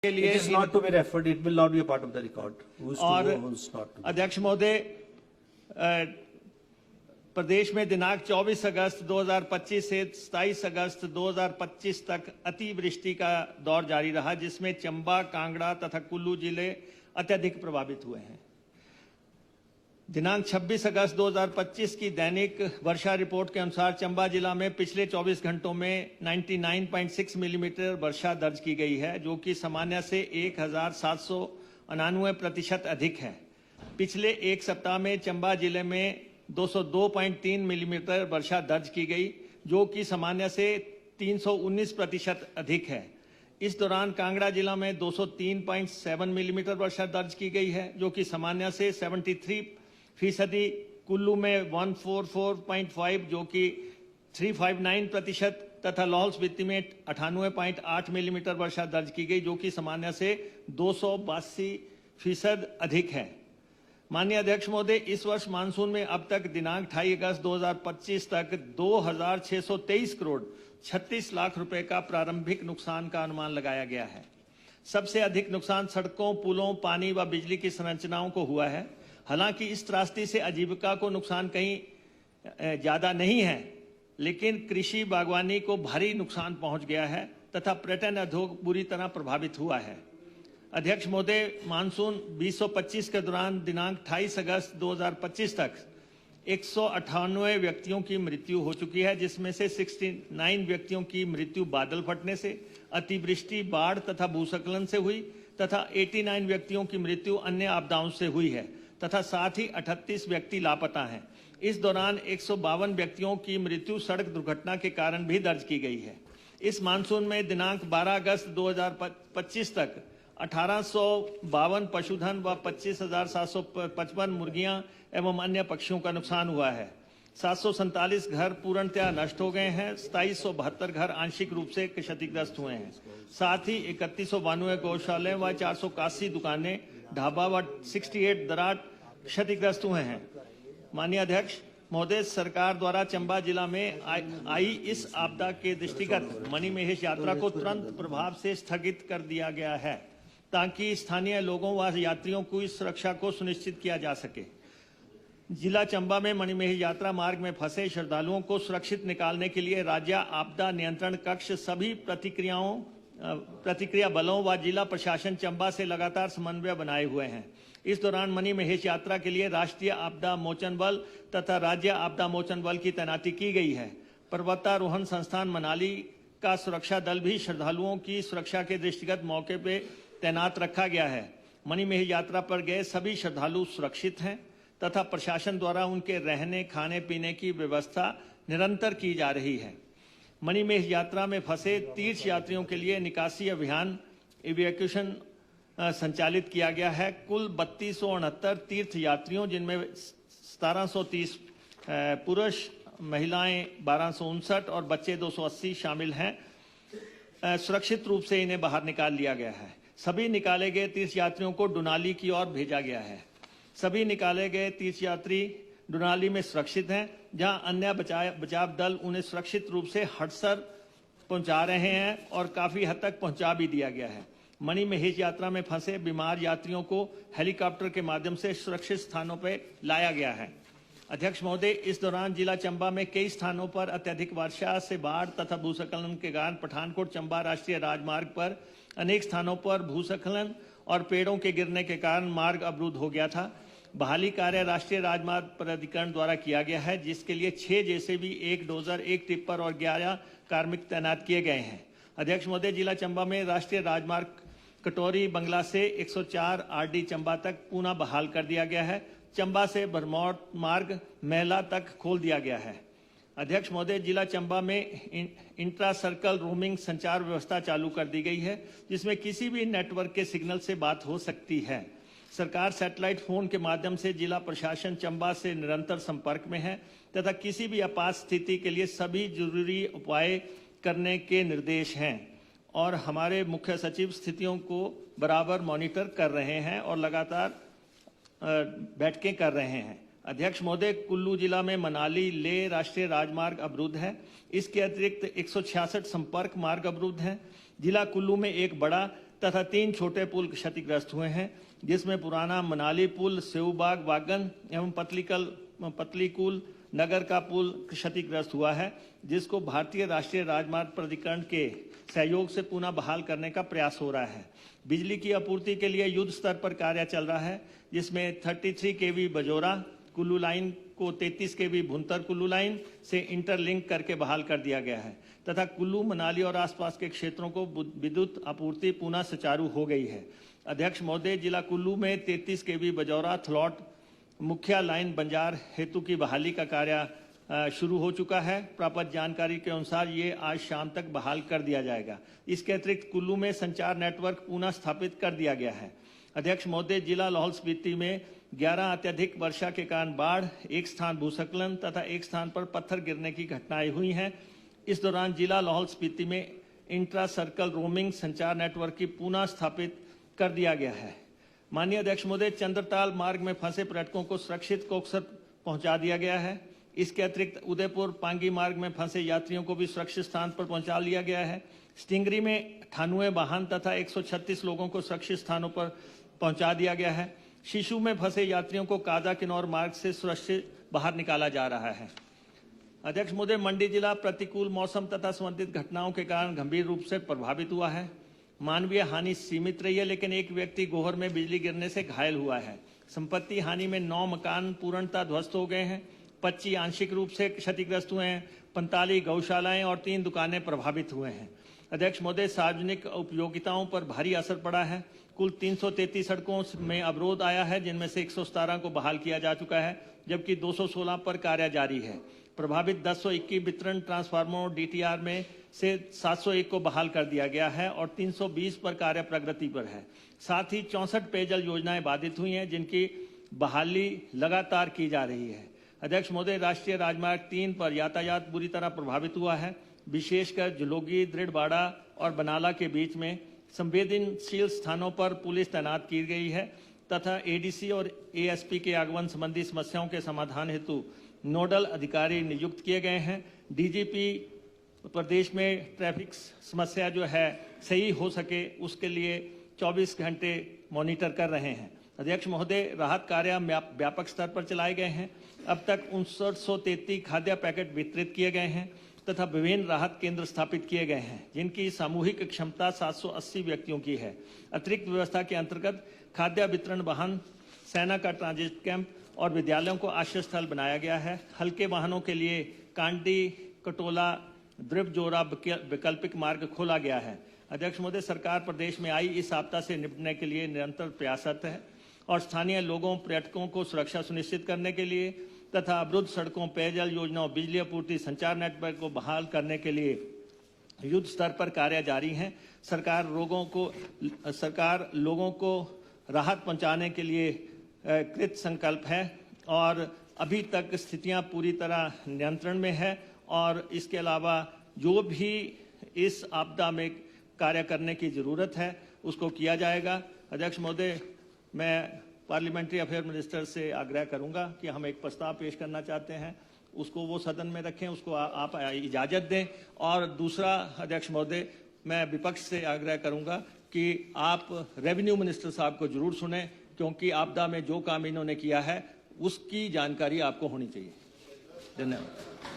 के लिए It is not to be referred. It will not be a part of the record. Who's to और go, who's not to go. अध्यक्ष महोदय, प्रदेश में दिनांक 24 अगस्त 2025 से 27 अगस्त 2025 तक अतिवृष्टि का दौर जारी रहा, जिसमें चंबा, कांगड़ा तथा कुल्लू जिले अत्यधिक प्रभावित हुए हैं। दिनांक 26 अगस्त 2025 की दैनिक वर्षा रिपोर्ट के अनुसार चंबा जिला में पिछले 24 घंटों में 99.6 मिलीमीटर वर्षा दर्ज की गई है, जो कि सामान्य से 1799% अधिक है। पिछले एक सप्ताह में चंबा जिले में 202.3 मिलीमीटर वर्षा दर्ज की गई, जो कि सामान्य से 319% अधिक है। इस दौरान कांगड़ा जिला में 203.7 मिलीमीटर वर्षा दर्ज की गई है, जो कि सामान्य से 73%, कुल्लू में 144.5 जो कि 359% तथा लाहौल स्पीति में 98.8 मिलीमीटर वर्षा दर्ज की गई, जो कि सामान्य से 282% अधिक है। माननीय अध्यक्ष महोदय, इस वर्ष मानसून में अब तक दिनांक 28 अगस्त 2025 तक 2,623 करोड़ 36 लाख रुपए का प्रारंभिक नुकसान का अनुमान लगाया गया है। सबसे अधिक नुकसान सड़कों, पुलों, पानी व बिजली की संरचनाओं को हुआ है। हालांकि इस त्रासदी से आजीविका को नुकसान कहीं ज्यादा नहीं है, लेकिन कृषि, बागवानी को भारी नुकसान पहुंच गया है तथा पर्यटन उद्योग बुरी तरह प्रभावित हुआ है। अध्यक्ष महोदय, मानसून 2025 के दौरान दिनांक 28 अगस्त 2025 तक 198 व्यक्तियों की मृत्यु हो चुकी है, जिसमें से 69 व्यक्तियों की मृत्यु बादल फटने से, अतिवृष्टि, बाढ़ तथा भूस्खलन से हुई तथा 89 व्यक्तियों की मृत्यु अन्य आपदाओं से हुई है तथा साथ ही 38 व्यक्ति लापता हैं। इस दौरान 152 व्यक्तियों की मृत्यु सड़क दुर्घटना के कारण भी दर्ज की गई है। इस मानसून में दिनांक 12 अगस्त 2025 तक 1852 पशुधन व 25,755 मुर्गियां एवं अन्य पक्षियों का नुकसान हुआ है। 747 घर पूर्णतया नष्ट हो गए हैं। 2772 घर आंशिक रूप से क्षतिग्रस्त हुए हैं। साथ ही 3192 गौशाले व 481 दुकानें, ढाबा व 68 दराट क्षतिग्रस्त हुए हैं। माननीय अध्यक्ष महोदय, सरकार द्वारा चंबा जिला में आई इस आपदा के दृष्टिगत मणिमहेश यात्रा को तुरंत प्रभाव से स्थगित कर दिया गया है, ताकि स्थानीय लोगों व यात्रियों की इस सुरक्षा को सुनिश्चित किया जा सके। जिला चंबा में मणिमहेश यात्रा मार्ग में फंसे श्रद्धालुओं को सुरक्षित निकालने के लिए राज्य आपदा नियंत्रण कक्ष सभी प्रतिक्रिया बलों व जिला प्रशासन चंबा से लगातार समन्वय बनाए हुए हैं। इस दौरान मणिमहेश यात्रा के लिए राष्ट्रीय आपदा मोचन बल तथा राज्य आपदा मोचन बल की तैनाती की गई है। पर्वतारोहण संस्थान मनाली का सुरक्षा दल भी श्रद्धालुओं की सुरक्षा के दृष्टिगत मौके पर तैनात रखा गया है। मणिमहेश यात्रा पर गए सभी श्रद्धालु सुरक्षित हैं तथा प्रशासन द्वारा उनके रहने, खाने पीने की व्यवस्था निरंतर की जा रही है। मणिमहेश यात्रा में फंसे तीर्थ यात्रियों के लिए निकासी अभियान इवैक्यूएशन संचालित किया गया है। कुल 3269 तीर्थ यात्रियों, जिनमें 1730 पुरुष, महिलाएं 1259 और बच्चे 280 शामिल हैं, सुरक्षित रूप से इन्हें बाहर निकाल लिया गया है। सभी निकाले गए तीर्थयात्रियों को डुनाली की ओर भेजा गया है। सभी निकाले गए तीर्थयात्री डुनाली में सुरक्षित हैं, जहां अन्य बचाव दल उन्हें सुरक्षित रूप से हटसर पहुंचा रहे हैं और काफी हद तक पहुंचा भी दिया गया है। मणिमहेश यात्रा में फंसे बीमार यात्रियों को हेलीकॉप्टर के माध्यम से सुरक्षित स्थानों पर लाया गया है। अध्यक्ष महोदय, इस दौरान जिला चंबा में कई स्थानों पर अत्यधिक वर्षा से बाढ़ तथा भूस्खलन के कारण पठानकोट चंबा राष्ट्रीय राजमार्ग पर अनेक स्थानों पर भूस्खलन और पेड़ों के गिरने के कारण मार्ग अवरुद्ध हो गया था। बहाली कार्य राष्ट्रीय राजमार्ग प्राधिकरण द्वारा किया गया है, जिसके लिए 6 जेसीबी, 1 डोजर, 1 टिप्पर और 11 कार्मिक तैनात किए गए हैं। अध्यक्ष महोदय, जिला चंबा में राष्ट्रीय राजमार्ग कटोरी बंगला से 104 आरडी चंबा तक पुनः बहाल कर दिया गया है। चंबा से भरमौर मार्ग मेला तक खोल दिया गया है। अध्यक्ष महोदय, जिला चंबा में इंट्रा सर्कल रोमिंग संचार व्यवस्था चालू कर दी गई है, जिसमें किसी भी नेटवर्क के सिग्नल से बात हो सकती है। सरकार सैटेलाइट फोन के माध्यम से जिला प्रशासन चंबा से निरंतर संपर्क में है तथा किसी भी आपात स्थिति के लिए सभी जरूरी उपाय करने के निर्देश हैं और हमारे मुख्य सचिव स्थितियों को बराबर मॉनिटर कर रहे हैं और लगातार बैठकें कर रहे हैं। अध्यक्ष महोदय, कुल्लू जिला में मनाली लेह राष्ट्रीय राजमार्ग अवरुद्ध है। इसके अतिरिक्त 166 संपर्क मार्ग अवरुद्ध हैं। जिला कुल्लू में एक बड़ा तथा 3 छोटे पुल क्षतिग्रस्त हुए हैं, जिसमें पुराना मनाली पुल, सेऊबाग वागन एवं पतलीकुल नगर का पुल क्षतिग्रस्त हुआ है, जिसको भारतीय राष्ट्रीय राजमार्ग प्राधिकरण के सहयोग से पुनः बहाल करने का प्रयास हो रहा है। बिजली की आपूर्ति के लिए युद्ध स्तर पर कार्य चल रहा है, जिसमें 33 केवी बजोरा कुल्लू लाइन को 33 केवी भुंतर कुल्लू लाइन से इंटरलिंक करके बहाल कर दिया गया है तथा कुल्लू, मनाली और आसपास के क्षेत्रों को विद्युत आपूर्ति पुनः सुचारू हो गई है। अध्यक्ष महोदय, जिला कुल्लू में 33 केवी बजौरा थलौट मुख्य लाइन बंजार हेतु की बहाली का कार्य शुरू हो चुका है। प्राप्त जानकारी के अनुसार ये आज शाम तक बहाल कर दिया जाएगा। इसके अतिरिक्त कुल्लू में संचार नेटवर्क पुनः स्थापित कर दिया गया है। अध्यक्ष महोदय, जिला लाहौल स्पीति में 11 अत्यधिक वर्षा के कारण बाढ़, एक स्थान भूस्खलन तथा एक स्थान पर पत्थर गिरने की घटनाएं हुई हैं। इस दौरान जिला लाहौल स्पीति में इंट्रा सर्कल रोमिंग संचार नेटवर्क की पुनः स्थापित कर दिया गया है। माननीय अध्यक्ष महोदय, चंद्रताल मार्ग में फंसे पर्यटकों को सुरक्षित कोकसर पहुंचा दिया गया है। इसके अतिरिक्त उदयपुर पांगी मार्ग में फंसे यात्रियों को भी सुरक्षित स्थान पर पहुंचा लिया गया है। स्टिंगरी में 98 वाहन तथा 136 लोगों को सुरक्षित स्थानों पर पहुंचा दिया गया है। शिशु में फंसे यात्रियों को काजा किन्नौर मार्ग से सुरक्षित बाहर निकाला जा रहा है। अध्यक्ष महोदय, मंडी जिला प्रतिकूल मौसम तथा संबंधित घटनाओं के कारण गंभीर रूप से प्रभावित हुआ है। मानवीय हानि सीमित रही है, लेकिन एक व्यक्ति गोहर में बिजली गिरने से घायल हुआ है। संपत्ति हानि में 9 मकान पूर्णतः ध्वस्त हो गए हैं, 25 आंशिक रूप से क्षतिग्रस्त हुए हैं, 45 गौशालाएं और 3 दुकानें प्रभावित हुए हैं। अध्यक्ष महोदय, सार्वजनिक उपयोगिताओं पर भारी असर पड़ा है। कुल 333 सड़कों में अवरोध आया है, जिनमें से 117 को बहाल किया जा चुका है, जबकि 216 पर कार्य जारी है। प्रभावित 1021 वितरण ट्रांसफार्मर DTR में से 701 को बहाल कर दिया गया है और 320 पर कार्य प्रगति पर है। साथ ही 64 पेयजल योजनाएं बाधित हुई हैं, जिनकी बहाली लगातार की जा रही है। अध्यक्ष महोदय, राष्ट्रीय राजमार्ग 3 पर यातायात बुरी तरह प्रभावित हुआ है। विशेषकर जुलोगी, दृढ़बाड़ा और बनाला के बीच में संवेदनशील स्थानों पर पुलिस तैनात की गई है तथा ADC और ASP के आगमन संबंधी समस्याओं के समाधान हेतु नोडल अधिकारी नियुक्त किए गए हैं। DGP प्रदेश में ट्रैफिक समस्या जो है सही हो सके, उसके लिए 24 घंटे मॉनिटर कर रहे हैं। अध्यक्ष महोदय, राहत कार्य व्यापक स्तर पर चलाए गए हैं। अब तक 5933 खाद्य पैकेट वितरित किए गए हैं तथा विभिन्न राहत केंद्र स्थापित किए गए हैं, जिनकी सामूहिक क्षमता 780 व्यक्तियों की है। अतिरिक्त व्यवस्था के अंतर्गत खाद्य वितरण वाहन, सेना का ट्रांजिट कैंप और विद्यालयों को आश्रय स्थल बनाया गया है। हल्के वाहनों के लिए कांडी, कटोला, द्रिपजोरा वैकल्पिक मार्ग खोला गया है। अध्यक्ष महोदय, सरकार प्रदेश में आई इस आपदा से निपटने के लिए निरंतर प्रयासरत है और स्थानीय लोगों, पर्यटकों को सुरक्षा सुनिश्चित करने के लिए तथा अवरुद्ध सड़कों, पेयजल योजनाओं, बिजली आपूर्ति, संचार नेटवर्क को बहाल करने के लिए युद्ध स्तर पर कार्य जारी है। सरकार लोगों को राहत पहुंचाने के लिए कृत संकल्प है और अभी तक स्थितियां पूरी तरह नियंत्रण में है और इसके अलावा जो भी इस आपदा में कार्य करने की जरूरत है उसको किया जाएगा। अध्यक्ष महोदय, मैं पार्लियामेंट्री अफेयर मिनिस्टर से आग्रह करूंगा कि हम एक प्रस्ताव पेश करना चाहते हैं, उसको वो सदन में रखें, उसको आप इजाज़त दें। और दूसरा अध्यक्ष महोदय, मैं विपक्ष से आग्रह करूंगा कि आप रेवेन्यू मिनिस्टर साहब को जरूर सुने, क्योंकि आपदा में जो काम इन्होंने किया है उसकी जानकारी आपको होनी चाहिए। धन्यवाद।